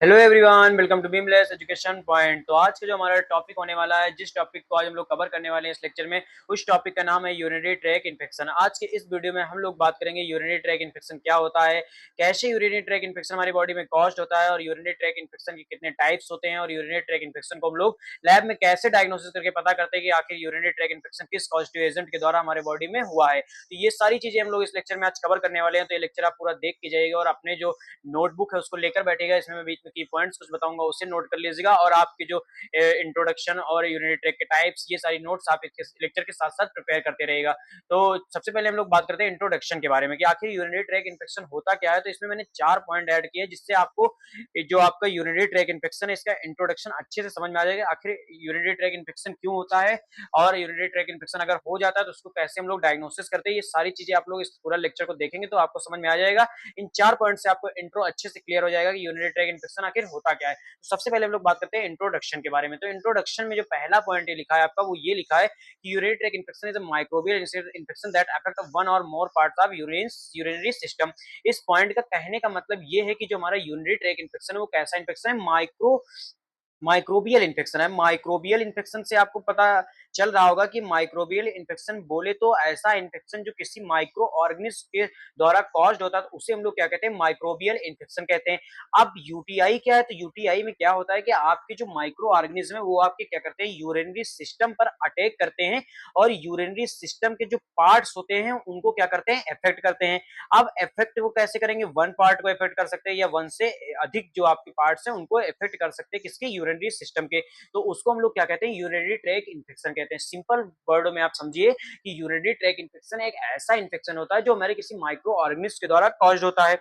Hello everyone, welcome to beamless education point. तो आज का जो हमारा टॉपिक होने वाला है, जिस टॉपिक को आज हम लोग कवर करने वाले हैं इस लेक्चर में, उस टॉपिक का नाम है यूरिनरी ट्रैक इन्फेक्शन। आज के इस वीडियो में हम लोग बात करेंगे यूरिनरी ट्रैक इन्फेक्शन क्या होता है, कैसे यूरिनरी ट्रैक इन्फेक्शन हमारी बॉडी में कॉज्ड होता है, और यूरिनरी ट्रैक इन्फेक्शन के कितने टाइप्स होते हैं, और यूरिनरी ट्रैक इन्फेक्शन को हम लोग लैब में कैसे डायग्नोसिस करके पता करते हैं कि आखिर यूरिनरी ट्रैक इन्फेक्शन किस पॉजिटिव एजेंट के द्वारा हमारे बॉडी में हुआ है। तो ये सारी चीजें हम लोग इस लेक्चर में आज कवर करने वाले हैं। तो ये लेक्चर आप पूरा देख के जाइएगा और अपने जो नोटबुक है उसको लेकर बैठेगा। इसमें मैं बीच में की पॉइंट्स कुछ बताऊंगा, उसे नोट कर लीजिएगा, और आपके जो इंट्रोडक्शन और यूनिट ट्रैक के टाइप्स, ये सारी नोट्स आप इस लेक्चर के साथ साथ प्रिपेयर करते रहेगा। तो सबसे पहले हम लोग बात करते हैं इंट्रोडक्शन के बारे में कि आखिर यूरिनरी ट्रैक इन्फेक्शन होता क्या है। तो इसमें मैंने 4 पॉइंट ऐड किए जिससे आपको जो आपका यूरिनरी ट्रैक इन्फेक्शन है इसका इंट्रोडक्शन अच्छे से समझ में आ जाएगा। आखिर यूरिनरी ट्रैक इन्फेक्शन क्यों होता है, और यूरिनरी ट्रैक इन्फेक्शन अगर हो जाता है तो उसको कैसे हम लोग डायग्नोसिस करते हैं, ये सारी चीजें आप लोग इस पूरा लेक्चर को देखेंगे तो आपको समझ में आ जाएगा। इन 4 पॉइंट से आपको इंट्रो अच्छे से क्लियर हो जाएगा कि यूरिनरी ट्रैक इन्फेक्शन आखिर होता क्या है। तो सबसे पहले हम लोग बात करते हैं इंट्रोडक्शन के बारे में। तो इंट्रोडक्शन में जो पहला पॉइंट लिखा है आपका, वो ये लिखा है कि urinary tract infection is a microbial infection that affect one और मोर पार्ट्स ऑफ यूरिनरी सिस्टम। इस पॉइंट का कहने का मतलब ये है कि जो हमारा यूरिनरी ट्रैक इन्फेक्शन है वो कैसा इन्फेक्शन है, माइक्रोबियल इन्फेक्शन है। माइक्रोबियल इन्फेक्शन से आपको पता चल रहा होगा कि माइक्रोबियल इन्फेक्शन बोले तो ऐसा इन्फेक्शन जो किसी माइक्रो ऑर्गेनिज्म के द्वारा कॉज्ड होता है, तो उसे हम लोग क्या कहते हैं, माइक्रोबियल इन्फेक्शन कहते हैं। अब यूटीआई क्या है, तो यूटीआई में क्या होता है कि आपके जो माइक्रो ऑर्गेनिज्म है वो आपके क्या करते हैं, यूरिनरी सिस्टम पर अटैक करते हैं, और यूरिनरी सिस्टम के जो पार्ट्स होते हैं उनको क्या करते हैं, इफेक्ट करते हैं। अब इफेक्ट वो कैसे करेंगे, वन पार्ट को इफेक्ट कर सकते हैं या वन से अधिक जो आपके पार्ट्स हैं उनको इफेक्ट कर सकते हैं, किसके, यूरिनरी सिस्टम के। तो उसको हम लोग क्या कहते हैं, यूरिनरी ट्रैक इन्फेक्शन कहते हैं। सिंपल वर्ड में आप समझिए कि यूरिनरी ट्रैक इन्फेक्शन एक ऐसा इन्फेक्शन होता है जो हमारे किसी माइक्रो ऑर्गेनिज्म के द्वारा कॉज्ड होता है।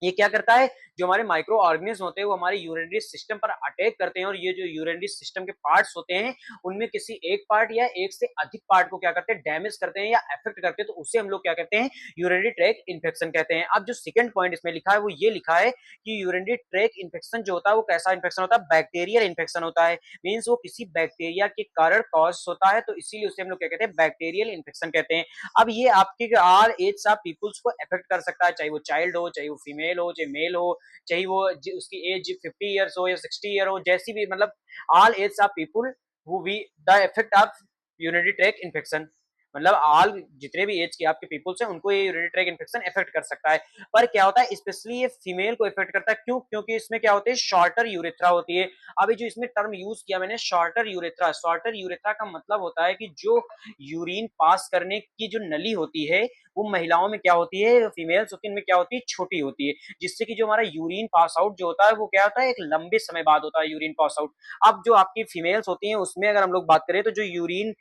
ये क्या करता है, जो हमारे माइक्रो ऑर्गेनिज्म होते हैं वो हमारे यूरिनरी सिस्टम पर अटैक करते हैं, और ये जो यूरिनरी सिस्टम के पार्ट्स होते हैं उनमें किसी एक पार्ट या एक से अधिक पार्ट को क्या करते हैं, डैमेज करते हैं या अफेक्ट करते हैं, तो उसे हम लोग क्या कहते हैं, यूरिनरी ट्रैक इन्फेक्शन कहते हैं। अब जो सेकंड पॉइंट इसमें लिखा है वो ये लिखा है कि यूरिनरी ट्रैक इन्फेक्शन जो होता है वो कैसा इन्फेक्शन होता है, बैक्टीरियल इन्फेक्शन होता है। मींस वो किसी बैक्टीरिया के कारण कॉज होता है, तो इसीलिए उसे हम लोग क्या कहते हैं, बैक्टीरियल इन्फेक्शन कहते हैं। अब ये आपके ऑल एज ऑफ पीपुल्स को अफेक्ट कर सकता है, चाहे वो चाइल्ड हो, चाहे वो फीमेल हो, चाहे मेल हो, चाहे वो उसकी एज 50 ईयर्स हो या 60 ईयर हो, जैसी भी, मतलब all age of people who we the effect of urinary tract infection. मतलब ऑल जितने भी एज के आपके पीपल्स हैं उनको ये यूरिनरी ट्रैक इन्फेक्शन इफेक्ट कर सकता है। पर क्या होता है, स्पेशली ये फीमेल को इफेक्ट करता है। क्यों? क्योंकि इसमें क्या होती है, शॉर्टर यूरेथ्रा होती है। अभी जो इसमें टर्म यूज किया मैंने, शॉर्टर यूरेथ्रा, शॉर्टर यूरेथ्रा का मतलब होता है कि जो यूरिन पास करने की जो नली होती है वो महिलाओं में क्या होती है, फीमेल्स होती है, इनमें क्या होती है, छोटी होती है, जिससे कि जो हमारा यूरिन पास आउट जो होता है वो क्या होता है, एक लंबे समय बाद होता है यूरिन पास आउट। अब जो आपकी फीमेल्स होती हैं उसमें अगर हम लोग बात करें तो जो यूरिन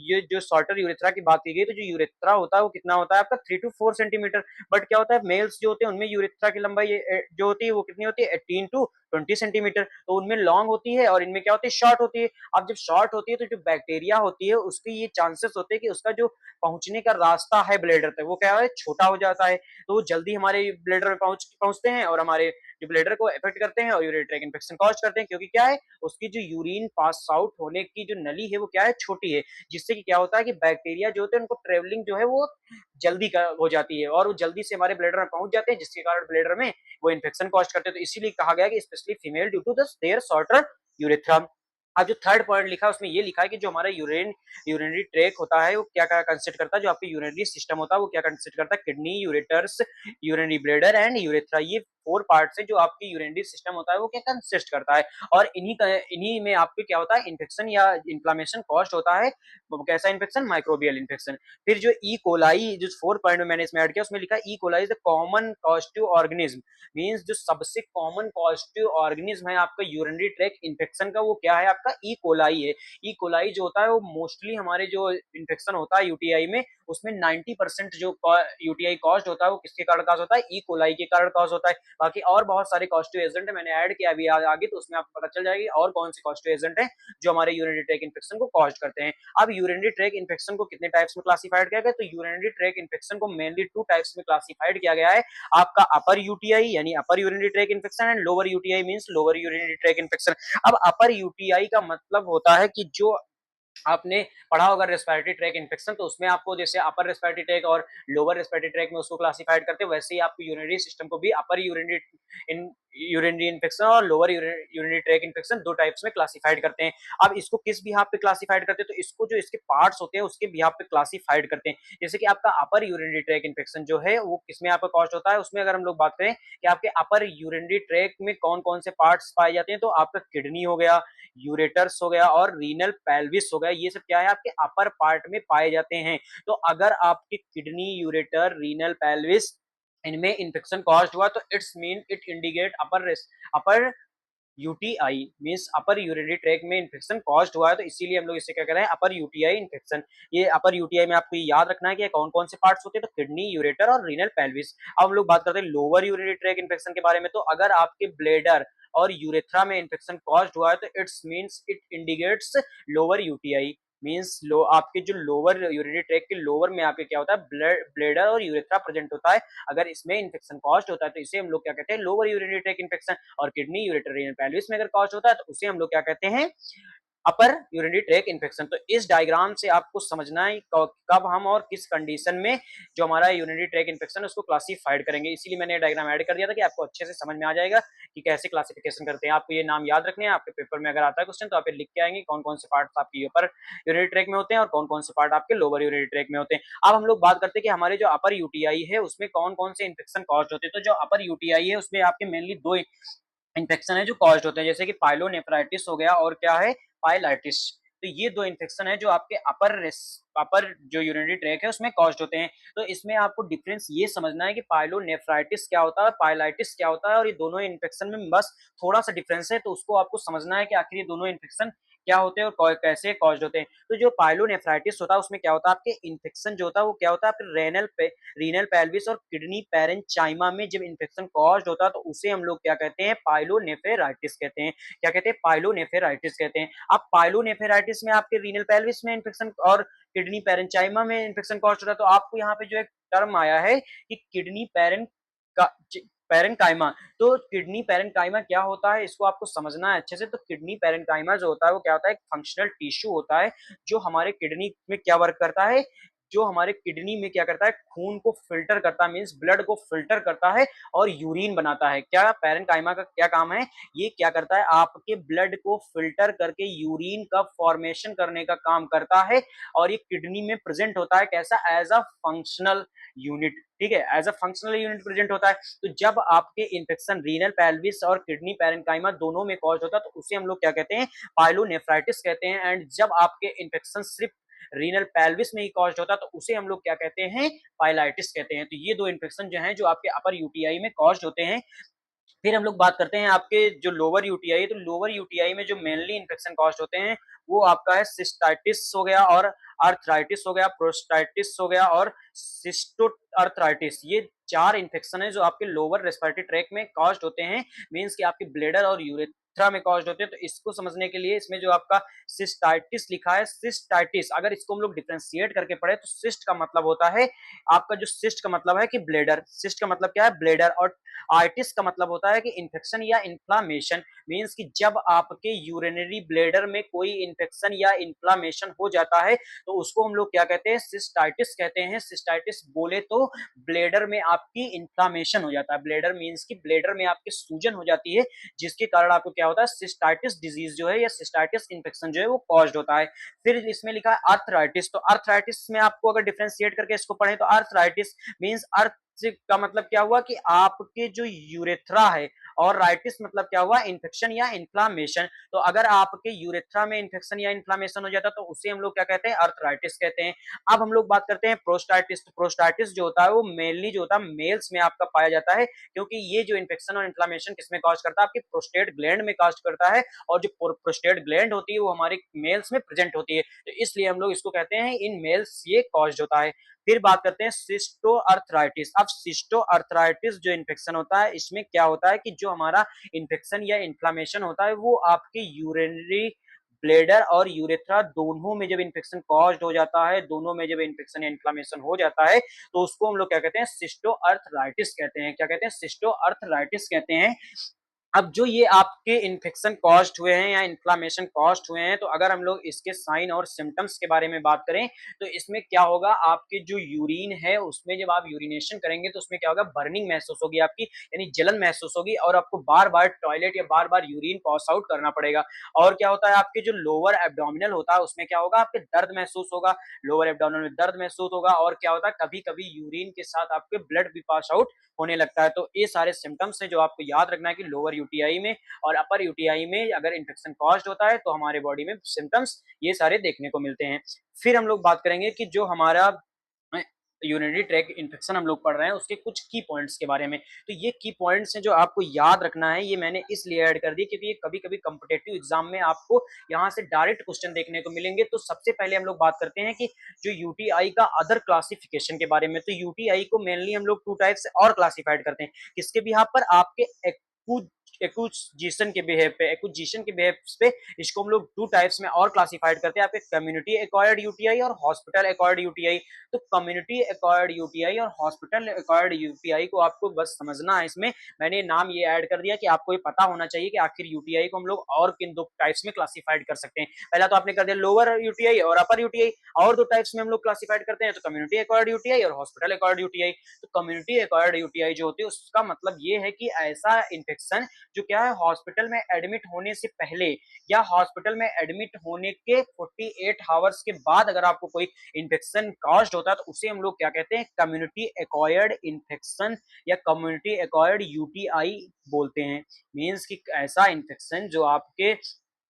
ये जो शॉर्टर यूरेथ्रा की बात की गई, तो जो यूरेथ्रा होता है वो कितना होता है आपका, 3 to 4 सेंटीमीटर। बट क्या होता है, मेल्स जो होते हैं उनमें यूरेथ्रा की लंबाई जो होती है वो कितनी होती है, 18 to 20 सेंटीमीटर। तो उनमें लॉन्ग होती है और इनमें क्या होती है, शॉर्ट होती है। अब जब शॉर्ट होती है तो जो बैक्टीरिया होती है उसकी ये चांसेस होते हैं कि उसका जो पहुंचने का रास्ता है ब्लेडर तक, वो क्या है, छोटा हो जाता है। तो वो जल्दी हमारे ब्लेडर में पहुंचते हैं और हमारे जो ब्लेडर को इफेक्ट करते हैं और यूरिनरी ट्रैक इन्फेक्शन कॉज करते हैं। क्योंकि क्या है, उसकी जो यूरिन पास आउट होने की जो नली है वो क्या है, छोटी है, जिससे कि क्या होता है कि बैक्टीरिया जो होते हैं उनको ट्रेवलिंग जो है वो जल्दी हो जाती है, और वो जल्दी से हमारे ब्लेडर में पहुंच जाते हैं, जिसके कारण ब्लेडर में वो इन्फेक्शन कॉज करते हैं। तो इसीलिए कहा गया कि specially female due to their shorter urethra. अब जो थर्ड पॉइंट लिखा है उसमें ये लिखा है कि जो हमारा यूरिनरी ट्रैक होता है वो क्या क्या कंसिस्ट करता है, जो आपकी यूरिनरी सिस्टम होता है वो क्या कंसिस्ट करता है, kidney, ureters, urinary bladder and urethra. ये 4 पार्ट्स है जो आपकी यूरिनरी सिस्टम होता है वो क्या कंसिस्ट करता है। और इन्हीं में आपके क्या होता है, इन्फेक्शन या इन्फ्लामेशन कॉज होता है। कैसा इन्फेक्शन, माइक्रोबियल इन्फेक्शन। फिर जो ई कोलाई, जो 4 पॉइंट में मैंने इसमें ऐड किया उसमें लिखा E coli is the common causative organism. Means जो सबसे कॉमन कॉजेटिव ऑर्गेनिज्म है आपका यूरिनरी ट्रैक इन्फेक्शन का, वो क्या है आपका, ई कोलाई है। ई कोलाई जो होता है वो मोस्टली हमारे जो इन्फेक्शन होता है यूटीआई में, उसमें 90% जो यूटीआई कॉज होता है वो किसके कारण कॉज होता है, ई कोलाई के कारण कॉज होता है। बाकी और बहुत सारे कॉजेटिव एजेंट है, मैंने ऐड किया अभी आगे, तो उसमें आपको पता चल जाएगी और कौन से कॉजेटिव एजेंट है जो हमारे यूरिनरी ट्रैक इन्फेक्शन को कॉज करते हैं। अब यूरिनरी ट्रैक इन्फेक्शन को कितने टाइप्स में क्लासिफाइड किया गया, तो यूरिनरी ट्रैक इन्फेक्शन को मेनली 2 टाइप्स में क्लासिफाइड किया गया है। आपका अपर यूटीआई यानी upper urinary tract infection, and lower UTI means lower urinary tract infection. अब अपर यूटीआई का मतलब होता है कि जो आपने पढ़ा होगा रेस्पिरेटरी ट्रैक इन्फेक्शन, तो उसमें आपको जैसे अपर रेस्पिरेटरी ट्रैक और लोअर रेस्पिरेटरी ट्रैक में उसको क्लासिफाइड करते हैं, वैसे ही आपको यूरिनरी सिस्टम को भी अपर यूरिनरी यूरिनरी इन्फेक्शन और लोअर यूरिनरी ट्रैक इन्फेक्शन दो टाइप्स में क्लासिफाइड करते हैं। अब इसको किस बिहाफ पे क्लासिफाइड करते हैं, तो इसको जो इसके पार्ट्स होते हैं उसके बिहाफ पे क्लासिफाइड करते हैं। जैसे कि आपका अपर यूरिनरी ट्रैक इन्फेक्शन जो है वो किसमें आपका कॉज होता है, उसमें अगर हम लोग बात करें कि आपके अपर यूरिनरी ट्रैक में कौन कौन से पार्ट्स पाए जाते हैं, तो आपका किडनी हो गया, यूरेटर्स हो गया और रीनल पेल्विस हो गया। ये सब क्या है, आपके अपर पार्ट में पाए जाते हैं। तो अगर आपके किडनी, यूरेटर, रीनल पेल्विस इनमें इन्फेक्शन कॉज्ड हुआ तो it's mean it indicate upper UTI means upper urinary track में इन्फेक्शन कॉज्ड हुआ है। तो इसीलिए हम लोग इसे क्या कह रहे हैं, अपर यूटीआई इन्फेक्शन। ये अपर यूटीआई में आपको ये याद रखना है कि कौन कौन से पार्ट्स होते हैं, तो किडनी, यूरेटर और रीनल पेल्विस। अब हम लोग बात करते हैं लोअर यूरिनरी ट्रैक इन्फेक्शन के बारे में। तो अगर आपके ब्लेडर और यूरेथ्रा में इन्फेक्शन कॉज्ड हुआ है तो it's means it indicates lower UTI means low आपके जो लोअर यूरिनरी ट्रैक के लोअर में आपके क्या होता है, ब्लेडर और यूरेथ्रा प्रेजेंट होता है। अगर इसमें इन्फेक्शन कॉज्ड होता है तो इसे हम लोग क्या कहते हैं, लोअर यूरिनरी ट्रैक इन्फेक्शन। और किडनी, यूरेटर, रीनल पेल्विस में अगर कॉज होता है तो उसे हम लोग क्या कहते हैं, अपर यूरिनरी ट्रैक इन्फेक्शन। तो इस डायग्राम से आपको समझना है कब हम और किस कंडीशन में जो हमारा यूरिनरी ट्रैक इन्फेक्शन है उसको क्लासिफाइड करेंगे। इसीलिए मैंने डायग्राम ऐड कर दिया था कि आपको अच्छे से समझ में आ जाएगा कि कैसे क्लासिफिकेशन करते हैं। आपको ये नाम याद रखने हैं, आपके पेपर में अगर आता है क्वेश्चन तो आप लिख के आएंगे कौन कौन से पार्ट आपके ऊपर यूरिनरी ट्रैक में होते हैं और कौन कौन से पार्ट आपके लोअर यूरिनरी ट्रैक में होते हैं। अब हम लोग बात करते हैं कि हमारे जो अपर यूटीआई है उसमें कौन कौन से इन्फेक्शन कॉज होते हैं। तो जो अपर यूटीआई है उसमें आपके मेनली दो इन्फेक्शन है जो कॉज्ड होते हैं, जैसे कि पाइलोनेफ्राइटिस हो गया और क्या है, पाइलाइटिस। तो ये दो इन्फेक्शन है जो आपके अपर जो यूरिनरी ट्रैक है उसमें कॉज्ड होते हैं। तो इसमें आपको डिफरेंस ये समझना है कि पाइलोनेफ्राइटिस क्या होता है, पाइलाइटिस क्या होता है, और ये दोनों इन्फेक्शन में बस थोड़ा सा डिफरेंस है। तो उसको आपको समझना है कि आखिर ये दोनों इन्फेक्शन क्या होते हैं और कैसे कॉज्ड होते हैं। तो जो पाइलोनेफ्राइटिस होता है उसमें क्या होता है, आपके इन्फेक्शन जो होता है वो क्या होता है, आपके रीनल पेल्विस और किडनी पैरेंचाइमा में जब इन्फेक्शन कॉज्ड होता है तो उसे हम लोग क्या कहते हैं, पाइलोनेफ्राइटिस कहते हैं। क्या कहते हैं, पाइलोनेफ्राइटिस कहते हैं। अब पाइलोनेफ्राइटिस में आपके रीनल पेल्विस में इन्फेक्शन और किडनी पैरेंचाइमा में इन्फेक्शन कॉज्ड होता है। तो आपको यहाँ पे जो एक टर्म आया है कि किडनी पैरेंकाइमा। तो किडनी पैरेंकाइमा क्या होता है इसको आपको समझना है अच्छे से। तो किडनी पैरेंकाइमा जो होता है वो क्या होता है, एक फंक्शनल टिश्यू होता है जो हमारे किडनी में क्या वर्क करता है, जो हमारे किडनी में क्या करता है, खून को फिल्टर करता है, मींस ब्लड को फिल्टर करता है और यूरिन बनाता है। क्या पैरेंकाइमा का क्या काम है, ये क्या करता है, आपके ब्लड को फिल्टर करके यूरिन का फॉर्मेशन करने का काम करता है। और ये किडनी में प्रेजेंट होता है कैसा, एज अ फंक्शनल यूनिट। ठीक है, as a functional unit present होता है। तो जब आपके इन्फेक्शन रीनल पेल्विस और किडनी पैरेंकाइमा दोनों में कॉज होता है तो उसे हम लोग क्या कहते हैं, पाइलोनेफ्राइटिस कहते हैं। एंड जब आपके इन्फेक्शन सिर्फ रीनल पेल्विस में ही कॉज्ड होता है तो उसे हम लोग क्या कहते हैं, पाइलाइटिस कहते हैं। तो ये दो इन्फेक्शन जो हैं जो आपके अपर यूटीआई में कॉज्ड होते हैं। फिर हम लोग बात करते हैं आपके जो लोअर यूटीआई है। तो लोअर यूटीआई में जो मेनली इन्फेक्शन कॉज्ड होते हैं वो आपका है सिस्टाइटिस हो गया और आर्थराइटिस हो गया, प्रोस्टाइटिस हो गया और सिस्टो आर्थराइटिस। ये चार इन्फेक्शन है जो आपके लोअर रेस्पिरेटरी ट्रैक में कॉज्ड होते हैं, मींस कि आपके ब्लेडर और यूरेथ्रा में कॉज्ड होते हैं। तो इसको समझने के लिए इसमें जो आपका सिस्टाइटिस लिखा है, सिस्टाइटिस अगर इसको हम लोग डिफरेंशिएट करके पढ़े तो सिस्ट का मतलब होता है, आपका जो सिस्ट का मतलब है कि ब्लेडर, सिस्ट का मतलब क्या है, ब्लेडर। और आर्टिस का मतलब होता है कि इन्फेक्शन या इन्फ्लामेशन, मींस कि जब आपके यूरिनरी ब्लेडर में कोई इन्फेक्शन या इन्फ्लामेशन हो जाता है तो उसको हम लोग क्या कहते हैं, सिस्टाइटिस कहते हैं। सिस्टाइटिस बोले तो ब्लेडर में आपकी इन्फ्लामेशन हो जाता है, ब्लेडर मींस कि ब्लेडर में आपकी सूजन हो जाती है जिसके कारण आपको क्या होता है, सिस्टाइटिस डिजीज जो है या सिस्टाइटिस इन्फेक्शन जो है वो कॉज्ड होता है। फिर इसमें लिखा है अर्थराइटिस। तो अर्थराइटिस में आपको अगर डिफरेंशिएट करके इसको पढ़े तो अर्थराइटिस मींस अर्थ का मतलब क्या हुआ कि आपके जो यूरेथ्रा है, और राइटिस मतलब क्या हुआ, इन्फेक्शन या इन्फ्लामेशन। तो अगर आपके यूरेथ्रा में इन्फेक्शन या इन्फ्लामेशन हो जाता है तो उसे हम लोग क्या कहते हैं, अर्थराइटिस कहते हैं। अब हम लोग बात करते हैं प्रोस्टाइटिस। तो प्रोस्टाइटिस जो होता है वो मेनली जो होता है मेल्स में आपका पाया जाता है, क्योंकि ये जो इन्फेक्शन और इन्फ्लामेशन किसमें कॉज करता है, आपके प्रोस्टेट ग्लैंड में कॉज करता है। और जो प्रोस्टेट ग्लैंड होती है वो हमारे मेल्स में प्रेजेंट होती है, तो इसलिए हम लोग इसको कहते हैं इन मेल्स ये कॉज होता है। फिर बात करते हैं सिस्टो अर्थराइटिस। अब सिस्टो अर्थराइटिस जो इन्फेक्शन होता है इसमें क्या होता है कि जो हमारा इन्फेक्शन या इन्फ्लामेशन होता है वो आपके यूरिनरी ब्लेडर और यूरेथ्रा दोनों में जब इन्फेक्शन कॉज्ड हो जाता है, दोनों में जब इन्फेक्शन या इन्फ्लामेशन हो जाता है तो उसको हम लोग क्या कहते हैं, सिस्टो अर्थराइटिस कहते हैं। क्या कहते हैं, सिस्टो अर्थराइटिस कहते हैं। अब जो ये आपके इन्फेक्शन कॉज़्ड हुए हैं या इन्फ्लेमेशन कॉज़्ड हुए हैं, तो अगर हम लोग इसके साइन और सिम्पटम्स के बारे में बात करें, तो इसमें क्या होगा, आपकी जो यूरिन है, उसमें जब आप यूरिनेशन करेंगे, तो उसमें क्या होगा, बर्निंग महसूस होगी आपकी, यानी जलन महसूस होगी और आपको बार-बार टॉयलेट या बार-बार यूरिन पास आउट करना पड़ेगा। और क्या होता है, आपके जो लोअर एब्डोमिनल होता है, उसमें क्या होगा, आपके दर्द महसूस होगा, लोअर एब्डोमिनल में दर्द महसूस होगा और क्या होता है, कभी-कभी यूरिन के साथ आपके ब्लड भी पास आउट होने लगता है। तो ये सारे सिम्पटम्स हैं जो आपको याद रखना है कि लोअर यूटीआई में और अपर यूटीआई में अगर इन्फेक्शन कॉज्ड होता है तो हमारे बॉडी में सिम्पटम्स ये सारे देखने को मिलते हैं। फिर हम लोग बात करेंगे कि जो हमारा अ, यूरिनरी ट्रैक इन्फेक्शन हम लोग पढ़ रहे हैं उसके कुछ की पॉइंट्स के बारे में। तो ये की पॉइंट्स हैं जो आपको याद रखना है, ये मैंने इसलिए ऐड कर दिए क्योंकि ये कभी-कभी कॉम्पिटिटिव एग्ज़ाम में आपको यहाँ से डायरेक्ट क्वेश्चन देखने को मिलेंगे। तो सबसे पहले हम लोग बात करते हैं कि जो यूटीआई का अदर क्लासिफिकेशन के बारे में। तो यूटीआई को मेनली हम लोग 2 टाइप से और क्लासिफाइड करते हैं। किसके बिहाफ़ पर? आपके एक्यूजीशन के बेसिस पे इसको हम लोग 2 टाइप्स में और क्लासिफाइड करते हैं। आपके कम्युनिटी एक्वायर्ड यूटीआई और हॉस्पिटल एक्वायर्ड यूटीआई। तो कम्युनिटी एक्वायर्ड यूटीआई और हॉस्पिटल एक्वायर्ड यूटीआई को आपको बस समझना है इसमें। मैंने नाम ये ऐड कर दिया कि आपको ये पता होना चाहिए कि आखिर यूटीआई को हम लोग और किन 2 टाइप्स में क्लासिफाइड कर सकते हैं। पहला तो आपने कर दिया लोअर यूटीआई और अपर यूटीआई, और 2 टाइप्स में हम लोग क्लासिफाइड करते हैं, तो कम्युनिटी एक्वायर्ड यूटीआई और हॉस्पिटल एक्वायर्ड यूटीआई। तो कम्युनिटी एक्वायर्ड यूटीआई जो होती है उसका मतलब ये है कि ऐसा इन्फेक्शन जो क्या है, हॉस्पिटल में एडमिट होने से पहले या हॉस्पिटल में एडमिट होने के 48 आवर्स के बाद अगर आपको कोई इन्फेक्शन कॉज्ड होता है तो उसे हम लोग क्या कहते हैं, कम्युनिटी एक्वायर्ड इन्फेक्शन या कम्युनिटी एक्वायर्ड यूटीआई बोलते हैं। मीन्स कि ऐसा इन्फेक्शन जो आपके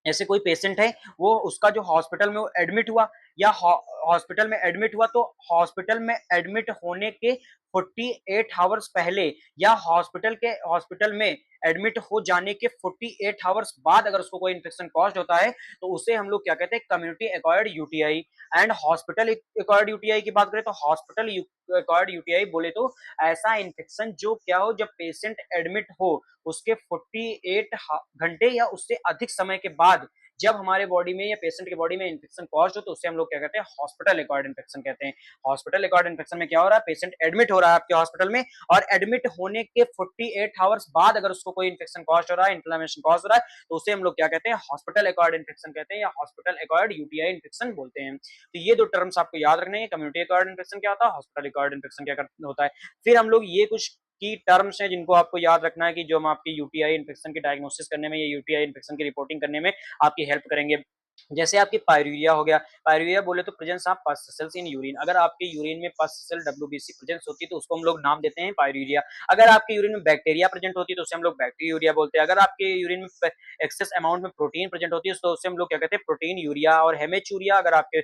ऐसे कोई पेशेंट है, वो उसका जो हॉस्पिटल में वो एडमिट हुआ या हॉस्पिटल में एडमिट हुआ, तो हॉस्पिटल में एडमिट होने के 48 आवर्स पहले या हॉस्पिटल में एडमिट हो जाने के 48 आवर्स बाद अगर उसको कोई इन्फेक्शन कॉज्ड होता है, तो उसे हम लोग क्या कहते हैं, community acquired UTI. And hospital acquired UTI की बात करें तो हॉस्पिटल एक्वायर्ड यूटीआई बोले तो ऐसा इन्फेक्शन जो क्या हो, जब पेशेंट एडमिट हो उसके 48 घंटे या उससे अधिक समय के बाद जब हमारे बॉडी में या पेशेंट के बॉडी में इन्फेक्शन कॉज्ड हो, तो उससे हम लोग क्या कहते हैं, हॉस्पिटल एक्वायर्ड इन्फेक्शन कहते हैं। हॉस्पिटल एक्वायर्ड इन्फेक्शन में क्या हो रहा है, पेशेंट एडमिट हो रहा है आपके हॉस्पिटल में और एडमिट होने के 48 आवर्स बाद अगर उसको कोई इन्फेक्शन कॉज्ड हो रहा है, इन्फ्लेमेशन कॉज्ड हो रहा है, तो उसे हम लोग क्या कहते हैं, हॉस्पिटल एक्वायर्ड इन्फेक्शन कहते हैं या हॉस्पिटल एक्वायर्ड यूटीआई इन्फेक्शन बोलते हैं। तो ये 2 टर्म्स आपको याद रखने हैं, कम्युनिटी एक्वायर्ड इन्फेक्शन क्या होता है, हॉस्पिटल एक्वायर्ड इन्फेक्शन क्या होता है। फिर हम लोग ये कुछ की टर्म्स हैं जिनको आपको याद रखना है कि जो हम आपकी यूटीआई इन्फेक्शन की डायग्नोसिस करने में या यूटीआई इन्फेक्शन की रिपोर्टिंग करने में आपकी हेल्प करेंगे। जैसे आपकी पायरूरिया हो गया, पायरूरिया बोले तो प्रेजेंस ऑफ पस सेल्स इन यूरिन। अगर आपके यूरिन में पस सेल डब्ल्यूबीसी प्रेजेंस होती है तो उसको हम लोग नाम देते हैं पायरूरिया। अगर आपके यूरिन में बैक्टीरिया प्रेजेंट होती है तो उसे हम लोग बैक्टीरियूरिया बोलते हैं। अगर आपके यूरिन में एक्सेस अमाउंट में प्रोटीन प्रेजेंट होती है तो उसे हम लोग क्या कहते हैं, प्रोटीन यूरिया और हेमेचूरिया। अगर आपके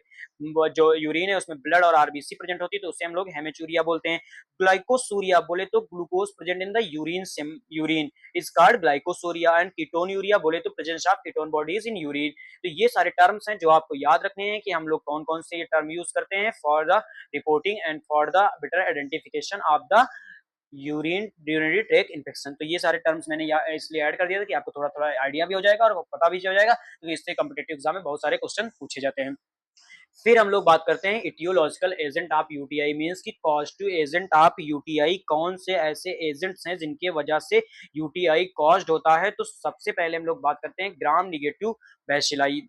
जो यूरिन है उसमें ब्लड और आरबीसी प्रेजेंट होती है तो उसे हम लोग हेमेचूरिया बोलते हैं। ग्लाइकोसूरिया बोले तो glucose present in the urine is called glycosuria. And ketone urea बोले तो presence of ketone bodies in urine. तो ये सारे टर्म्स हैं जो आपको याद रखने हैं कि हम लोग कौन-कौन से ये टर्म यूज़ करते हैं for the reporting and for the better identification of the urinary tract infection. तो ये सारे टर्म्स मैंने इसलिए ऐड कर दिया था कि आपको थोड़ा-थोड़ा आइडिया भी हो जाएगा और पता भी चल जाएगा, क्योंकि इससे कॉम्पिटिटिव एग्जाम में बहुत सारे क्वेश्चन पूछे जाते हैं। फिर हम लोग बात करते हैं aetiological agent of UTI. Means की कॉजेटिव एजेंट ऑफ यूटीआई कौन से ऐसे एजेंट्स हैं जिनके वजह से यूटीआई कॉज्ड होता है। तो सबसे पहले हम लोग बात करते हैं ग्राम निगेटिव बैसिलाई।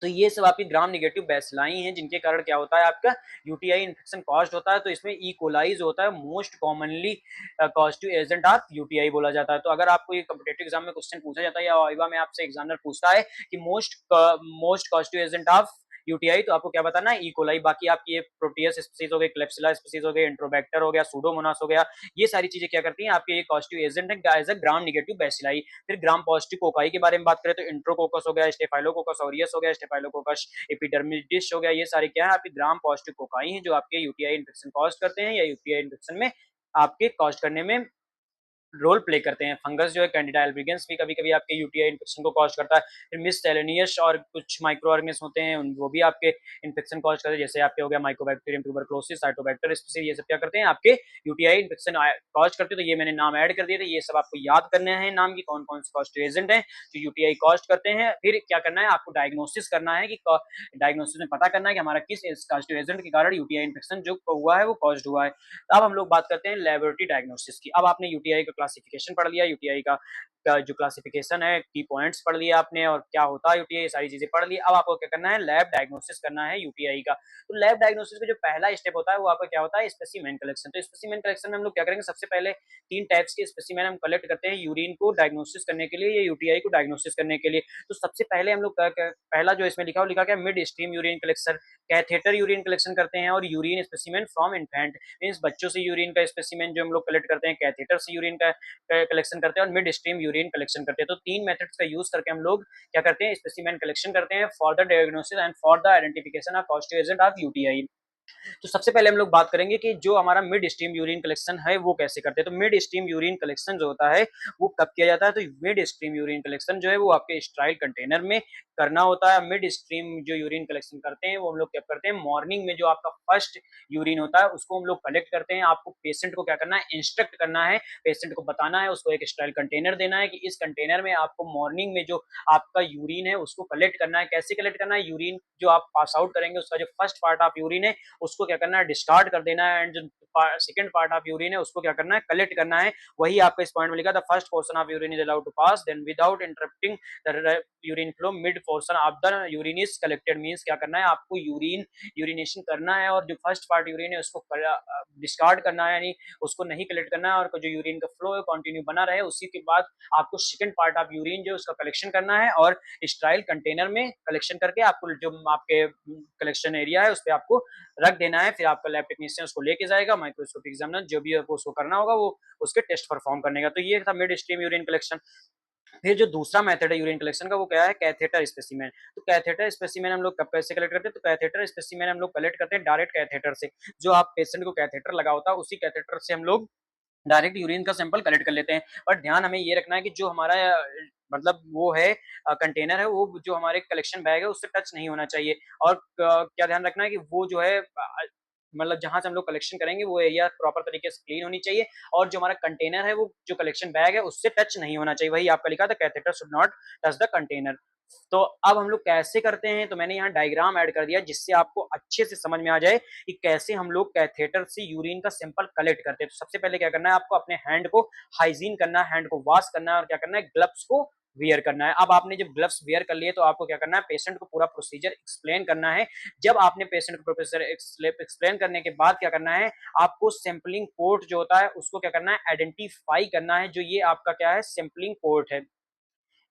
तो ये सब आपकी ग्राम नेगेटिव बैसिलाई हैं जिनके कारण क्या होता है, आपका यूटीआई इन्फेक्शन कॉज्ड होता है। तो इसमें ई कोलाई जो होता है most commonly causative agent of UTI बोला जाता है। तो अगर आपको ये कॉम्पिटिटिव एग्जाम में क्वेश्चन पूछा जाता है या वाइवा में आपसे एग्जामिनर पूछता है कि most causative agent of UTI, तो आपको क्या बताना है, ई कोलाई। बाकी आपकी ये प्रोटियस स्पीसीज हो गई, क्लेप्सिला स्पीसीज हो गई, इंट्रोबैक्टर हो गया, सूडोमोनास हो गया, ये सारी चीजें क्या करती हैं, आपके ये कॉजेटिव एजेंट है as a gram negative bacilli. फिर ग्राम पॉजिटिव कोकाई के बारे में बात करें तो इंट्रोकोकस हो गया, स्टेफाइलोकोकस ऑरियस हो गया, स्टेफाइलोकोकस एपिडर्मिडिस हो गया, ये सारे क्या है, आपके ग्राम पॉजिटिव कोकाई हैं जो आपके यूटीआई इन्फेक्शन कॉज करते हैं या यूटीआई इन्फेक्शन में आपके कॉज करने में रोल प्ले करते हैं। फंगस जो है कैंडिडा एल्बिगेंस भी कभी-कभी आपके यूटीआई इन्फेक्शन को कॉज़ करता है। फिर मिससेलेनियस और कुछ माइक्रो ऑर्गेनिज़्म होते हैं वो भी आपके इन्फेक्शन कॉज़ करते हैं। जैसे आपके हो गया माइकोबैक्टीरियम ट्यूबरकुलोसिस, साइटोबैक्टर स्पीसीज, ये सब क्या करते हैं, आपके यूटीआई इन्फेक्शन कॉज़ करते हैं। तो ये मैंने नाम ऐड कर दिए थे। ये सब आपको याद करने हैं नाम की कौन-कौन से कॉज़ एजेंट हैं जो यूटीआई कॉज़ करते हैं। फिर क्या करना है, आपको डायग्नोसिस करना है कि डायग्नोसिस में पता करना है कि हमारा किस कॉज़ एजेंट के कारण यूटीआई इन्फेक्शन जो हुआ है वो कॉज़्ड हुआ है। अब हम लोग बात करते हैं लैबोरेटरी डायग्नोसिस की। अब आपने यूटीआई का क्लासिफिकेशन पढ़ लिया यूटीआई का जो क्लासिफिकेशन है, की पॉइंट्स पढ़ लिया आपने और क्या होता है यूटीआई, ये सारी चीजें पढ़ ली। अब आपको क्या करना है, लैब डायग्नोसिस करना है यूटीआई का। तो लैब डायग्नोसिस का जो पहला स्टेप होता है वो आपका क्या होता है, स्पेसिमेन कलेक्शन। तो स्पेसिमेन कलेक्शन में हम लोग क्या करेंगे, सबसे पहले 3 टाइप्स के स्पेसिमेन हम कलेक्ट करते हैं यूरिन को डायग्नोसिस करने के लिए या यूटीआई को डायग्नोसिस करने के लिए। तो सबसे पहले हम लोग पहला जो इसमें लिखा, वो लिखा क्या, mid stream urine collection, catheter urine collection करते हैं, और urine specimen from infant, means बच्चों से यूरिन का स्पेसिमेन जो हम लोग कलेक्ट करते हैं, कैथेटर से यूरिन का कलेक्शन करते हैं, और मिड स्ट्रीम यूरिन कलेक्शन करते हैं। तो 3 मेथड्स का यूज करके हम लोग क्या करते हैं, स्पेसिमेन कलेक्शन करते हैं for the diagnosis and for the identification of positive agent of UTI. तो सबसे पहले हम लोग बात करेंगे कि जो हमारा मिड स्ट्रीम यूरिन कलेक्शन है वो कैसे करते हैं। तो मिड स्ट्रीम यूरिन कलेक्शन जो होता है वो कब किया जाता है, तो मिड स्ट्रीम यूरिन कलेक्शन जो है वो आपके स्टेराइल कंटेनर में करना होता है। मिड स्ट्रीम जो यूरिन कलेक्शन करते हैं वो हम लोग क्या करते हैं, मॉर्निंग में जो आपका फर्स्ट यूरिन होता है उसको हम लोग कलेक्ट करते हैं। आपको पेशेंट को क्या करना है, इंस्ट्रक्ट करना है, पेशेंट को बताना है, उसको एक स्टेराइल कंटेनर देना है कि इस कंटेनर में आपको मॉर्निंग में जो आपका यूरिन है उसको कलेक्ट करना है। कैसे कलेक्ट करना है, यूरिन जो आप पास आउट करेंगे उसका जो फर्स्ट पार्ट ऑफ यूरिन है उसको क्या करना है, डिस्कार्ड कर देना है, एंड जो सेकंड पार्ट ऑफ यूरिन है उसको क्या करना है, कलेक्ट करना है। वही आपका इस पॉइंट में लिखा, the first portion of urine is allowed to pass then without interrupting the urine flow mid portion of the urine is collected. Means क्या करना है, आपको यूरिनेशन करना है और जो फर्स्ट पार्ट यूरिन है उसको डिस्कार्ड करना है, यानी उसको नहीं कलेक्ट करना है, और जो यूरिन का फ्लो है कंटिन्यू बना रहे। उसी के बाद आपको सेकंड पार्ट ऑफ यूरिन जो उसका कलेक्शन करना है और स्टेराइल कंटेनर में कलेक्शन करके आपको जो आपके कलेक्शन एरिया है उस पर आपको रख देना है। फिर आपका लैब टेक्नीशियन उसको लेके जाएगा, माइक्रोस्कोपिक एग्जामिनर जो भी आपको उसको करना होगा वो उसके टेस्ट परफॉर्म करने का। तो ये था मिड स्ट्रीम यूरिन कलेक्शन। फिर जो दूसरा मेथड है यूरिन कलेक्शन का वो क्या है, कैथेटर स्पेसिमेन। तो कैथेटर स्पेसिमेन हम लोग कब कैसे कलेक्ट करते हैं, तो कैथेटर स्पेसिमेन हम लोग कलेक्ट करते हैं डायरेक्ट कैथेटर से। जो आप पेशेंट को कैथेटर लगा होता है उसी कैथेटर से हम लोग डायरेक्ट यूरिन का सैंपल कलेक्ट कर लेते हैं। पर ध्यान हमें ये रखना है कि जो हमारा मतलब वो है कंटेनर है, वो जो हमारे कलेक्शन बैग है उससे टच नहीं होना चाहिए। और क्या ध्यान रखना है कि वो जो है मतलब जहां से हम लोग कलेक्शन करेंगे वो एरिया प्रॉपर तरीके से क्लीन होनी चाहिए, और जो हमारा कंटेनर है वो जो कलेक्शन बैग है उससे टच नहीं होना चाहिए। वही आपका लिखा था, catheter should not touch the container. तो अब हम लोग कैसे करते हैं, तो मैंने यहाँ डायग्राम ऐड कर दिया जिससे आपको अच्छे से समझ में आ जाए कि कैसे हम लोग कैथेटर से यूरिन का सैंपल कलेक्ट करते हैं। तो सबसे पहले क्या करना है, आपको अपने हैंड को हाइजीन करना है, हैंड को वॉश करना है, और क्या करना है, ग्लव्स को वियर करना है। अब आपने जब ग्लव्स वियर कर लिए तो आपको क्या करना है, पेशेंट को पूरा प्रोसीजर एक्सप्लेन करना है। जब आपने पेशेंट को प्रोसीजर एक्सप्लेन करने के बाद क्या करना है, आपको सैंपलिंग पोर्ट जो होता है उसको क्या करना है, आइडेंटिफाई करना है। जो ये आपका क्या है, सैंपलिंग पोर्ट है,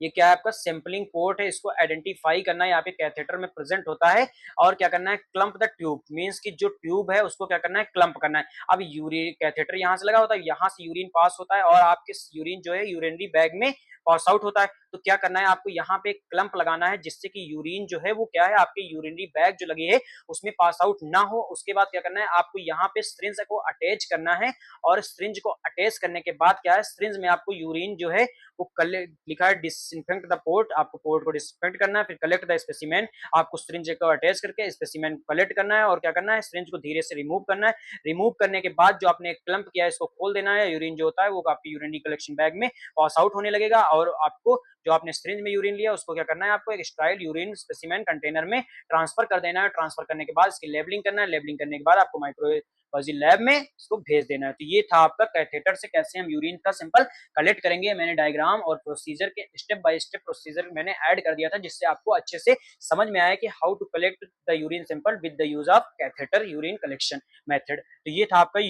ये क्या है, आपका सैंपलिंग पोर्ट है, इसको आइडेंटिफाई करना है, यहाँ पे कैथेटर में प्रेजेंट होता है। और क्या करना है, क्लम्प द ट्यूब, मींस कि जो ट्यूब है उसको क्या करना है, क्लम्प करना है। अब यूरिन कैथेटर यहाँ से लगा होता है, यहाँ से यूरिन पास होता है और आपके यूरिन जो है यूरिनरी बैग में पास आउट होता है। तो क्या करना है, आपको यहाँ पे क्लम्प लगाना है जिससे कि यूरिन जो है वो क्या है, आपके यूरिनरी बैग जो लगी है उसमें पास आउट ना हो। उसके बाद क्या करना है, आपको यहाँ पे सिरिंज को अटैच करना है, और सिरिंज को अटैच करने के बाद क्या है, सिरिंज में आपको यूरिन जो है वो लिखा है डिसइंफेक्ट द पोर्ट, आपको पोर्ट को डिसइंफेक्ट करना है। फिर कलेक्ट द स्पेसिमेन, आपको सिरिंज को अटैच करके स्पेसिमेन कलेक्ट करना है, और क्या करना है, सिरिंज को धीरे से रिमूव करना है। रिमूव करने के बाद जो आपने क्लम्प किया है इसको खोल देना है। यूरिन जो होता है वो आपकी यूरिनरी कलेक्शन बैग में पास आउट होने लगेगा, और आपको जो आपने सिरिंज में यूरिन लिया उसको क्या करना है, आपको एक स्टेराइल यूरिन स्पेसिमेन कंटेनर में ट्रांसफर कर देना है। ट्रांसफर करने के बाद इसकी लेबलिंग करना है, लेबलिंग करने के बाद आपको माइक्रोबायोलॉजी लैब में इसको भेज देना है। तो ये था आपका कैथेटर से कैसे हम यूरिन का सैंपल कलेक्ट करेंगे। मैंने डायग्राम और प्रोसीजर के स्टेप बाय स्टेप प्रोसीजर मैंने ऐड कर दिया था जिससे आपको अच्छे से समझ में आया कि how to collect the urine sample with the use of catheter urine collection method. तो ये था आपका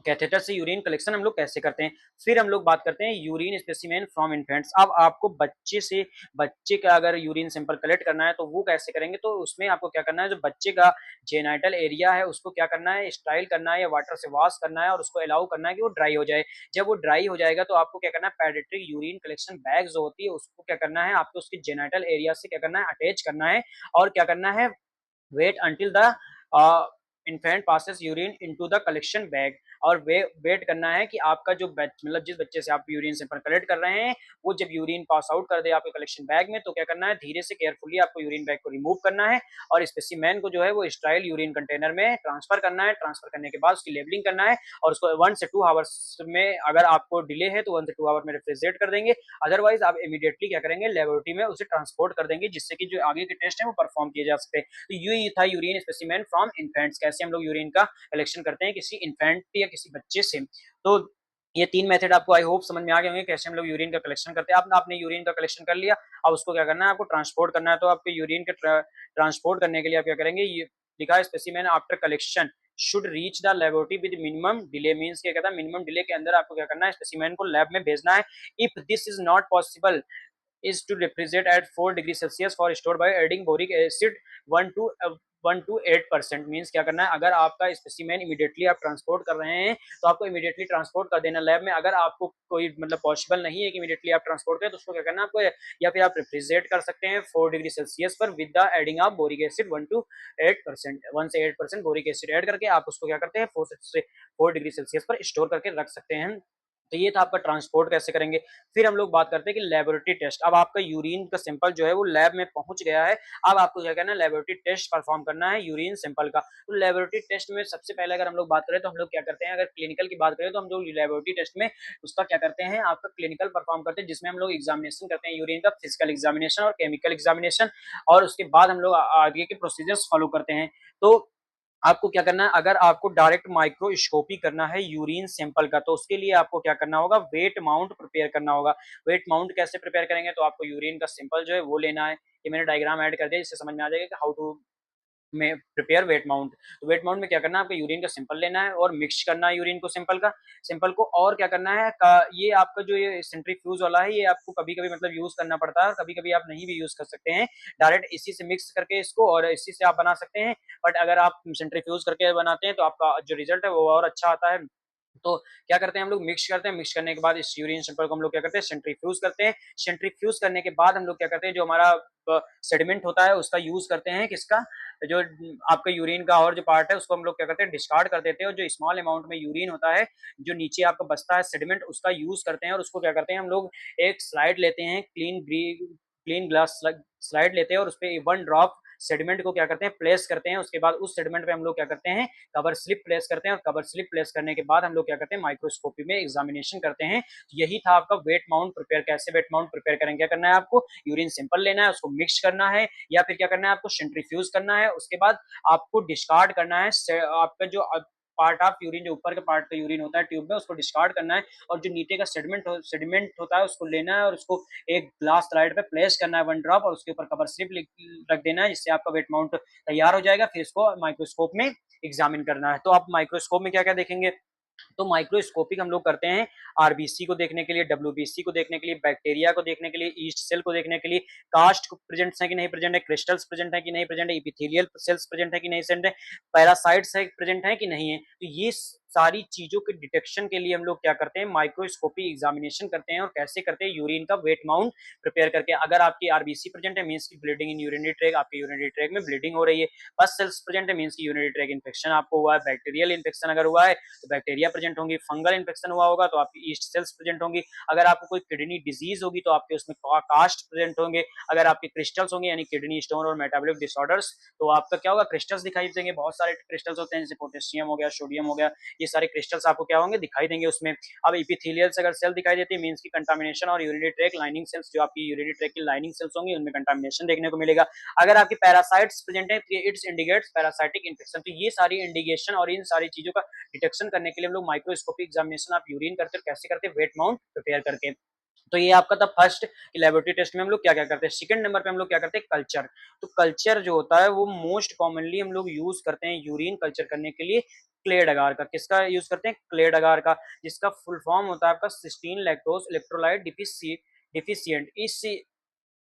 कैथेटर से यूरिन कलेक्शन हम लोग कैसे करते हैं। फिर हम लोग बात करते हैं यूरिन स्पेसिमेन फ्रॉम इन्फेंट्स। अब आपको बच्चे का अगर यूरिन सैंपल कलेक्ट करना है तो वो कैसे करेंगे, तो उसमें आपको क्या करना है, जो बच्चे का जेनाइटल एरिया है उसको क्या करना है, स्टाइल करना है या वाटर से वॉश करना है, और उसको अलाउ करना है कि वो ड्राई हो जाए। जब वो ड्राई हो जाएगा तो आपको क्या करना है, पेडियाट्रिक यूरिन कलेक्शन बैग जो होती है उसको क्या करना है, आपको उसकी जेनाइटल एरिया से क्या करना है, अटैच करना है, और क्या करना है, wait until the infant passes urine into the collection bag. और वेट करना है कि आपका जो मतलब जिस बच्चे से आप यूरिन सैंपल कलेक्ट कर रहे हैं वो जब यूरिन पास आउट कर दे आपके कलेक्शन बैग में, तो क्या करना है, धीरे से केयरफुली आपको यूरिन बैग को रिमूव करना है, और स्पेसिमेन को जो है वो स्टेराइल यूरिन कंटेनर में ट्रांसफर करना है। ट्रांसफर करने के बाद उसकी लेबलिंग करना है, और उसको 1 से 2 आवर्स में, अगर आपको डिले है तो 1 से 2 आवर में रेफ्रिजरेट कर देंगे, अदरवाइज आप इमीडिएटली क्या करेंगे, लेबोरेटरी में उसे ट्रांसपोर्ट कर देंगे जिससे कि जो आगे के टेस्ट है वो परफॉर्म किए जा सकते हैं। तो ये था यूरिन स्पेसिमेन फ्रॉम इन्फेंट्स, कैसे हम लोग यूरिन का कलेक्शन करते हैं किसी इन्फेंट या किसी बच्चे से। तो ये 3 मेथड आपको आई होप समझ में आ गए होंगे कैसे हम लोग यूरिन का कलेक्शन करते हैं। आपने यूरिन का कलेक्शन कर लिया, अब उसको क्या करना है, आपको ट्रांसपोर्ट करना है। तो आपके यूरिन के ट्रांसपोर्ट करने के लिए आप क्या करेंगे, ये लिखा है specimen after collection should reach the laboratory with minimum delay. Means क्या कहता है, मिनिमम डिले के अंदर आपको क्या करना है, स्पेसिमेन को लैब में भेजना है। If this is not possible is to refrigerate at 4 degree Celsius for store by adding boric acid 1 to 8%। Means क्या करना है, अगर आपका स्पेसिमेन इमीडिएटली आप ट्रांसपोर्ट कर रहे हैं तो आपको इमीडिएटली ट्रांसपोर्ट कर देना लैब में। अगर आपको कोई मतलब पॉसिबल नहीं है कि इमीडिएटली आप ट्रांसपोर्ट करें तो उसको क्या करना है आपको, या फिर आप रेफ्रिजरेट कर सकते हैं 4 डिग्री सेल्सियस पर with the adding of boric acid 1 to 8%। 1 से 8% बोरिक एसिड ऐड करके आप उसको क्या करते हैं 4 डिग्री सेल्सियस पर स्टोर करके रख सकते हैं। तो ये था आपका ट्रांसपोर्ट कैसे करेंगे। फिर हम लोग बात करते हैं कि लेबोरेटरी टेस्ट। अब आपका यूरिन का सैंपल जो है वो लैब में पहुंच गया है, अब आपको क्या करना है, लेबोरेटरी टेस्ट परफॉर्म करना है यूरिन सैंपल का। तो लेबोरेटरी टेस्ट में सबसे पहले अगर हम लोग बात करें तो हम लोग क्या करते हैं, अगर क्लिनिकल की बात करें तो हम लोग लेबोरेटरी टेस्ट में उसका क्या करते हैं, आपका क्लिनिकल परफॉर्म करते हैं, जिसमें हम लोग एग्जामिनेशन करते हैं यूरिन का, फिजिकल एग्जामिनेशन और केमिकल एग्जामिनेशन, और उसके बाद हम लोग आगे के प्रोसीजर्स फॉलो करते हैं। तो आपको क्या करना है, अगर आपको डायरेक्ट माइक्रोस्कोपी करना है यूरिन सैंपल का तो उसके लिए आपको क्या करना होगा, वेट माउंट प्रिपेयर करना होगा। वेट माउंट कैसे प्रिपेयर करेंगे, तो आपको यूरिन का सैंपल जो है वो लेना है। ये मैंने डायग्राम ऐड कर दिया, जिससे समझ में आ जाएगा कि हाउ टू में प्रिपेयर वेट माउंट। तो वेट माउंट में क्या करना है, आपको यूरिन का सैंपल लेना है और मिक्स करना है यूरिन को सैंपल को और क्या करना है ये आपका जो ये सेंट्रीफ्यूज वाला है, ये आपको कभी कभी मतलब यूज करना पड़ता है और कभी कभी आप नहीं भी यूज कर सकते हैं। डायरेक्ट इसी से मिक्स करके इसको और इसी से आप बना सकते हैं। बट अगर आप सेंट्रीफ्यूज करके बनाते हैं तो आपका जो रिजल्ट है वो और अच्छा आता है। तो क्या करते हैं, हम लोग मिक्स करते हैं, मिक्स करने के बाद इस यूरिन सैंपल को हम लोग क्या करते हैं, सेंट्रीफ्यूज करते हैं। सेंट्रीफ्यूज करने के बाद हम लोग क्या करते हैं, जो हमारा सेडिमेंट होता है उसका यूज करते हैं, किसका, जो आपका यूरिन का और जो पार्ट है उसको हम लोग क्या करते हैं, डिस्कार्ड कर देते हैं, और जो स्मॉल अमाउंट में यूरिन होता है जो नीचे आपका बचता है सेडिमेंट, उसका यूज करते हैं। और उसको क्या करते हैं, हम लोग एक स्लाइड लेते हैं, क्लीन ग्लास स्लाइड लेते हैं और उस पर 1 ड्रॉप सेडिमेंट को क्या करते हैं, प्लेस करते हैं। उसके बाद उस सेडिमेंट पे हम लोग क्या करते हैं, कवर स्लिप प्लेस करते हैं, और कवर स्लिप प्लेस करने के बाद हम लोग क्या करते हैं, माइक्रोस्कोपी में एग्जामिनेशन करते हैं। यही था आपका वेट माउंट प्रिपेयर। कैसे वेट माउंट प्रिपेयर करेंगे, क्या करना है, आपको यूरिन सैंपल लेना है, उसको मिक्स करना है, या फिर क्या करना है, आपको सेंट्रीफ्यूज करना है। उसके बाद आपको डिस्कार्ड करना है आपका जो पार्ट ऑफ यूरिन, जो ऊपर के पार्ट का यूरिन होता है ट्यूब में, उसको डिस्कार्ड करना है, और जो नीचे का सेडिमेंट होता है उसको लेना है और उसको एक ग्लास स्लाइड पे प्लेस करना है 1 ड्रॉप, और उसके ऊपर कवर स्लिप रख देना है, जिससे आपका वेट माउंट तैयार हो जाएगा। फिर इसको माइक्रोस्कोप में एग्जामिन करना है। तो आप माइक्रोस्कोप में क्या क्या देखेंगे, तो माइक्रोस्कोपिक हम लोग करते हैं आरबीसी को देखने के लिए, डब्ल्यूबीसी को देखने के लिए, बैक्टीरिया को देखने के लिए, ईस्ट सेल को देखने के लिए, कास्ट प्रेजेंट है कि नहीं प्रेजेंट है, क्रिस्टल्स प्रेजेंट है कि नहीं प्रेजेंट है, इपिथेलियल सेल्स प्रेजेंट है कि नहीं प्रेजेंट है, पैरासाइट्स है प्रेजेंट है कि नहीं है। तो ये सारी चीजों के डिटेक्शन के लिए हम लोग क्या करते हैं, माइक्रोस्कोपी एग्जामिनेशन करते हैं। और कैसे करते हैं, यूरिन का वेट माउंट प्रिपेयर करके। अगर आपकी आरबीसी प्रेजेंट है मींस की ब्लीडिंग इन यूरिनरी ट्रैक, आपके यूरिनरी ट्रैक में ब्लीडिंग हो रही है। पस सेल्स प्रेजेंट है मींस की यूरिनरी ट्रैक इन्फेक्शन आपको हुआ है। बैक्टीरियल इन्फेक्शन अगर हुआ है तो बैक्टीरिया प्रेजेंट होंगी। फंगल इन्फेक्शन हुआ होगा तो आपकी ईस्ट सेल्स प्रेजेंट होंगी। अगर आपको कोई किडनी डिजीज होगी तो आपके उसमें कास्ट प्रेजेंट होंगे। अगर आपके क्रिस्टल्स होंगे यानी किडनी स्टोन और मेटाबॉलिक डिसऑर्डर्स, तो आपका क्या होगा, क्रिस्टल्स दिखाई देंगे। बहुत सारे क्रिस्टल्स होते हैं, जैसे पोटेशियम हो गया, सोडियम हो गया, ये सारे क्रिस्टल्स आपको क्या होंगे, दिखाई देंगे उसमें। अब इपिथेलियल से अगर सेल दिखाई देती है मींस की कंटामिनेशन, और यूरिनरी ट्रैक लाइनिंग सेल्स, जो आपकी यूरिनरी ट्रैक की लाइनिंग सेल्स होंगी उनमें कंटामिनेशन देखने को मिलेगा। अगर आपकी पैरासाइट्स प्रेजेंट है तो इट्स इंडिकेट्स पैरासाइटिक इन्फेक्शन। तो ये सारी इंडिकेशन और इन सारी चीजों का डिटेक्शन करने के लिए हम लोग माइक्रोस्कोपिक एग्जामिनेशन आप यूरिन करते हैं। कैसे करते हैं, वेट माउंट प्रिपेयर करके। तो ये आपका था फर्स्ट कि लेबोरेटरी टेस्ट में हम लोग क्या क्या करते हैं। सेकंड नंबर पे हम लोग क्या करते हैं, कल्चर। तो कल्चर जो होता है वो मोस्ट कॉमनली हम लोग यूज करते हैं यूरिन कल्चर करने के लिए, क्लेड अगार का। किसका यूज करते हैं, क्लेड अगार का, जिसका फुल फॉर्म होता है आपका सिस्टीन लैक्टोज इलेक्ट्रोलाइट डिफिशिएंट।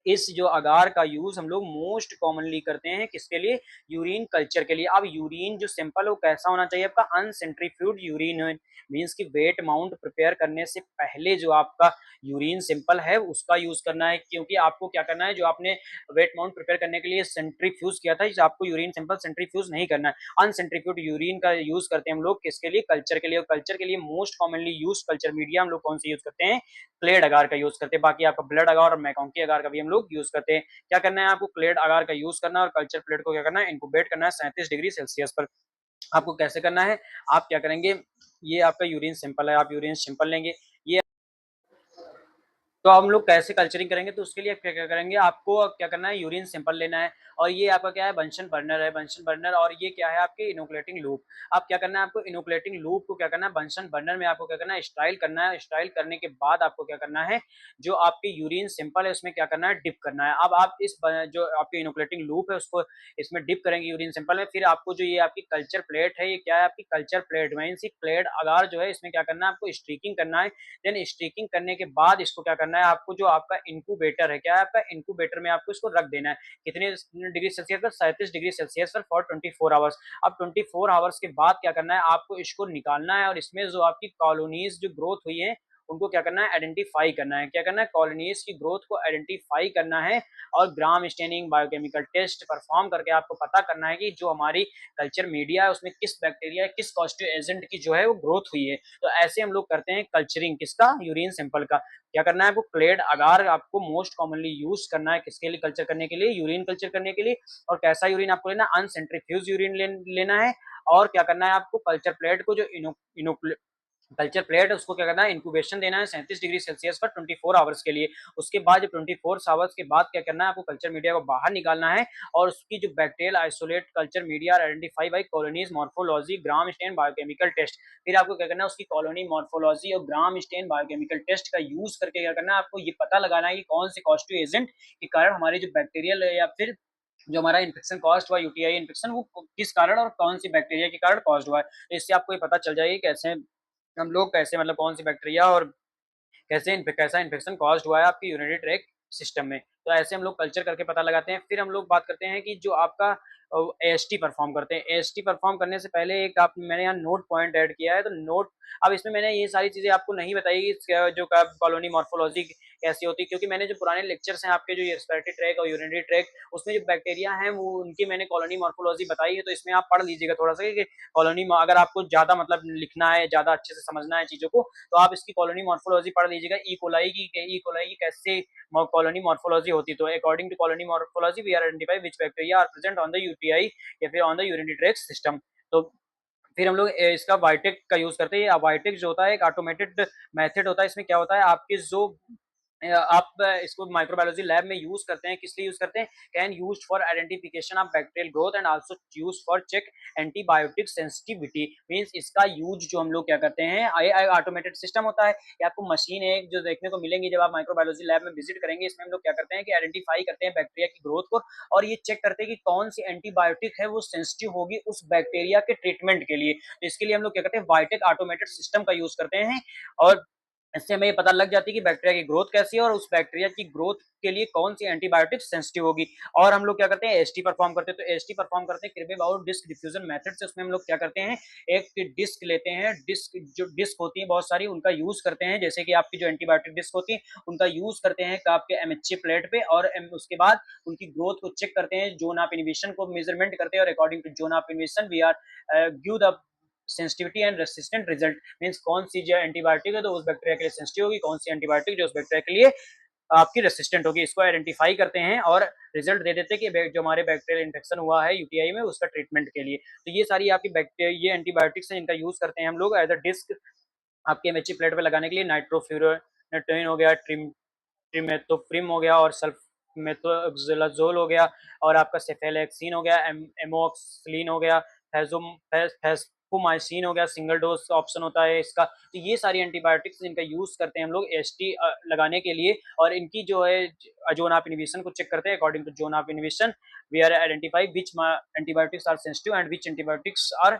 इस जो अगार का यूज हम लोग मोस्ट कॉमनली करते हैं, किसके लिए, यूरिन कल्चर के लिए। अब यूरिन जो सैंपल है वो कैसा होना चाहिए, आपका अनसेंट्रीफ्यूज यूरिन है। मींस की वेट माउंट प्रिपेयर करने से पहले जो आपका यूरिन सैंपल है उसका यूज करना है, क्योंकि आपको क्या करना है, जो आपने वेट माउंट प्रिपेयर करने के लिए सेंट्रीफ्यूज किया था, इस आपको यूरिन सैंपल सेंट्रीफ्यूज नहीं करना है। अनसेंट्रीफ्यूज यूरिन का यूज करते हैं हम लोग, किसके लिए, कल्चर के लिए। और कल्चर के लिए most commonly use culture media हम लोग कौन सी यूज करते हैं, क्लेड अगार का यूज करते हैं। बाकी आपका ब्लड अगार और मैकॉन्की अगार का भी हम लोग यूज करते हैं। क्या करना है, आपको क्लेड अगार का यूज करना है, और कल्चर प्लेट को क्या करना है, इंक्यूबेट करना है 37 डिग्री सेल्सियस पर। आपको कैसे करना है, आप क्या करेंगे, ये आपका यूरिन सैंपल है, आप यूरिन सैंपल लेंगे, ये तो हम लोग कैसे कल्चरिंग करेंगे, तो उसके लिए आप क्या-क्या करेंगे, आपको क्या करना है, यूरिन सैंपल लेना है और ये आपका क्या है, बंशन बर्नर है, बंशन बर्नर, और ये क्या है आपके इनोकुलेटिंग लूप। अब क्या करना है आपको, इनोकुलेटिंग लूप को क्या करना है, बंशन बर्नर में आपको क्या करना है, स्टाइल करना है। स्टाइल करने के बाद आपको क्या करना है, जो आपके यूरिन सैंपल है उसमें क्या करना है, डिप करना है। अब आप इस जो आपके इनोकुलेटिंग लूप है उसको इसमें डिप करेंगे यूरिन सैंपल में। फिर आपको जो ये आपकी कल्चर प्लेट है, ये क्या है आपकी कल्चर प्लेट, मीन्स प्लेट अगार जो है इसमें क्या करना है, आपको स्ट्रीकिंग करना है। देन स्टिकिंग करने के बाद इसको क्या करना है, आपको जो आपका इंक्यूबेटर है, क्या है आपका इंक्यूबेटर में आपको इसको रख देना है। कितने डिग्री सेल्सियस पर, 37 डिग्री सेल्सियस पर फॉर 24 आवर्स। अब 24 आवर्स के बाद क्या करना है, आपको इसको निकालना है और इसमें जो आपकी कॉलोनीज जो ग्रोथ हुई है उनको क्या करना है, आइडेंटिफाई करना है। क्या करना है, कॉलोनीज की ग्रोथ को आइडेंटिफाई करना है और gram staining biochemical test perform करके आपको पता करना है कि जो हमारी कल्चर मीडिया है उसमें किस बैक्टीरिया, किस कॉस्टिव एजेंट की जो है वो ग्रोथ हुई है। तो ऐसे हम लोग करते हैं कल्चरिंग किसका, यूरिन सैंपल का। क्या करना है आपको, क्लेड अगार आपको मोस्ट कॉमनली यूज करना है किसके लिए, कल्चर करने के लिए, यूरिन कल्चर करने के लिए। और कैसा यूरिन आपको लेना, अनसेंट्रीफ्यूज यूरिन लेना है। और क्या करना है आपको, कल्चर प्लेट को जो इनो कल्चर प्लेट है उसको क्या करना है, इंक्यूबेशन देना है 37 डिग्री सेल्सियस पर 24 आवर्स के लिए। उसके बाद जब 24 आवर्स के बाद क्या करना है, आपको कल्चर मीडिया को बाहर निकालना है और उसकी जो bacterial isolate culture media identify by colonies morphology gram stain biochemical test. फिर आपको क्या करना है, उसकी कॉलोनी मॉर्फोलॉजी और ग्राम स्टेन बायोकेमिकल टेस्ट का यूज करके क्या करना है, आपको ये पता लगाना है कि कौन से कॉस्टिव एजेंट के कारण हमारे जो बैक्टीरियल या फिर जो हमारा इन्फेक्शन कॉस्ट हुआ, यूटीआई इन्फेक्शन, वो किस कारण और कौन सी बैक्टीरिया के कारण कॉस्ट हुआ है। तो इससे आपको ये पता चल जाएगा कि कैसे हम लोग, कैसे मतलब कौन सी बैक्टीरिया और कैसा इन्फेक्शन कॉज्ड हुआ है आपके यूरिनरी ट्रैक सिस्टम में। तो ऐसे हम लोग कल्चर करके पता लगाते हैं। फिर हम लोग बात करते हैं कि जो आपका एएसटी परफॉर्म करते हैं। एएसटी परफॉर्म करने से पहले एक आप मैंने यहाँ नोट पॉइंट ऐड किया है, तो नोट, अब इसमें मैंने ये सारी चीज़ें आपको नहीं बताई कि जो कॉलोनी मॉर्फोलॉजी कैसी होती है, क्योंकि मैंने जो पुराने लेक्चर्स हैं आपके, जो ये रेस्पिरेटरी ट्रैक और यूरिनरी ट्रैक, उसमें जो बैक्टीरिया हैं वो उनकी मैंने कॉलोनी मॉर्फोलॉजी बताई है। तो इसमें आप पढ़ लीजिएगा थोड़ा सा कि कॉलोनी, अगर आपको ज़्यादा मतलब लिखना है, ज़्यादा अच्छे से समझना है चीज़ों को, तो आप इसकी कॉलोनी मॉर्फोलॉजी पढ़ लीजिएगा। ई कोलाई की कैसे कॉलोनी मॉर्फोलॉजी होती है। तो according to colony morphology we are identify which bacteria are present on the UTI या फिर on the urinary tract system. तो फिर हम लोग इसका वाइटेक का यूज करते हैं। वाइटेक जो होता है एक ऑटोमेटेड मेथड होता है। इसमें क्या होता है, आपके जो आप इसको माइक्रोबायोलॉजी लैब में यूज करते हैं, किस लिए यूज करते हैं, can use for identification of bacterial growth and also use for check antibiotic sensitivity. Means इसका यूज जो हम लोग क्या करते हैं, ऑटोमेटेड सिस्टम होता है। ये आपको मशीन है जो देखने को मिलेंगी जब आप माइक्रोबायोलॉजी लैब में विजिट करेंगे। इसमें हम लोग क्या करते हैं कि आइडेंटिफाई करते हैं बैक्टीरिया की ग्रोथ को और ये चेक करते हैं कि कौन सी एंटीबायोटिक है वो सेंसिटिव होगी उस बैक्टीरिया के ट्रीटमेंट के लिए। तो इसके लिए हम लोग क्या करते हैं, वाइटेक ऑटोमेटेड सिस्टम का यूज करते हैं और इससे हमें ये पता लग जाती है कि बैक्टीरिया की ग्रोथ कैसी है और उस बैक्टीरिया की ग्रोथ के लिए कौन सी एंटीबायोटिक सेंसिटिव होगी। और हम लोग क्या करते हैं, एएसटी परफॉर्म करते हैं। तो एएसटी परफॉर्म करते हैं क्रिबे बाउट डिस्क डिफ्यूजन मेथड से। उसमें हम लोग क्या करते हैं, एक डिस्क लेते हैं, डिस्क जो डिस्क होती है बहुत सारी, उनका यूज करते हैं। जैसे कि आपकी जो एंटीबायोटिक डिस्क होती है उनका यूज करते हैं आपके एमएचए प्लेट पे और उसके बाद उनकी ग्रोथ को चेक करते हैं, जोन ऑफ इनिबिशन को मेजरमेंट करते हैं और according to zone of inhibition we are give the sensitivity and resistant result. Means कौन सी जो एंटीबायोटिक है तो उस बैक्टीरिया के लिए सेंसिटिव होगी, कौन सी एंटीबायोटिक जो उस बैक्टीरिया के लिए आपकी रेसिस्टेंट होगी। इसको आइडेंटिफाई करते हैं और रिजल्ट दे देते हैं कि जो हमारे बैक्टीरियल इन्फेक्शन हुआ है यूटीआई में उसका ट्रीटमेंट के लिए। तो ये सारी आपकी बैक्टीरिया, ये एंटीबायोटिक्स हैं, इनका यूज करते हैं हम लोग एज अ डिस्क आपके एमएचए प्लेट पे लगाने के लिए। नाइट्रोफ्यूरोनेटोइन हो गया, ट्रिमेथोप्रिम हो गया और सल्फमेथोक्साजोल हो गया और आपका सेफेलैक्सिन हो गया, एमोक्सिलिन हो गया, फेस्फोमाइसिन हो गया, सिंगल डोज ऑप्शन होता है इसका। तो ये सारी एंटीबायोटिक्स जिनका यूज करते हैं हम लोग एएसटी लगाने के लिए और इनकी जो है जोन ऑफ इनहिबिशन को चेक करते हैं। According to zone of inhibition we are identify which antibiotics are sensitive and which antibiotics are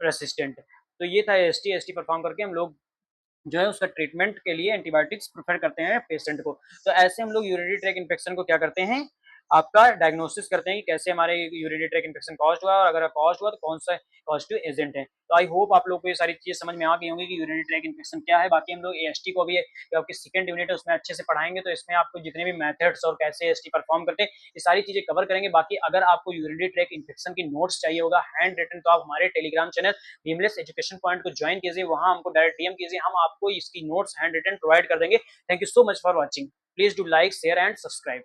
resistant. तो ये था एएसटी परफॉर्म करके हम लोग जो है उसका ट्रीटमेंट के लिए एंटीबायोटिक्स प्रेफर करते हैं पेशेंट को। तो ऐसे हम लोग यूरिनरी ट्रैक इन्फेक्शन को क्या करते हैं, आपका डायग्नोसिस करते हैं कि कैसे हमारे यूरिनरी ट्रैक इन्फेक्शन कॉज हुआ और अगर कॉज हुआ तो कौन सा पॉजिटिव एजेंट है। तो आई होप आप लोग को ये सारी चीजें समझ में आ गई होंगी कि यूरिनरी ट्रैक इन्फेक्शन क्या है। बाकी हम लोग एएसटी को भी जो आपकी सेकंड यूनिट है उसमें अच्छे से पढ़ाएंगे, तो इसमें आपको जितने भी मेथड्स और कैसे एएसटी परफॉर्म करते हैं ये सारी चीजें कवर करेंगे। बाकी अगर आपको यूरिनरी ट्रैक इन्फेक्शन की नोट्स चाहिए होगा हैंड रिटन, तो आप हमारे टेलीग्राम चैनल बीमलेस एजुकेशन पॉइंट को ज्वाइन कीजिए, वहां हमको डायरेक्ट डीएम कीजिए, हम आपको इसकी नोट्स हैंड रिटन प्रोवाइड कर देंगे। Thank you so much for watching. Please do like share and subscribe.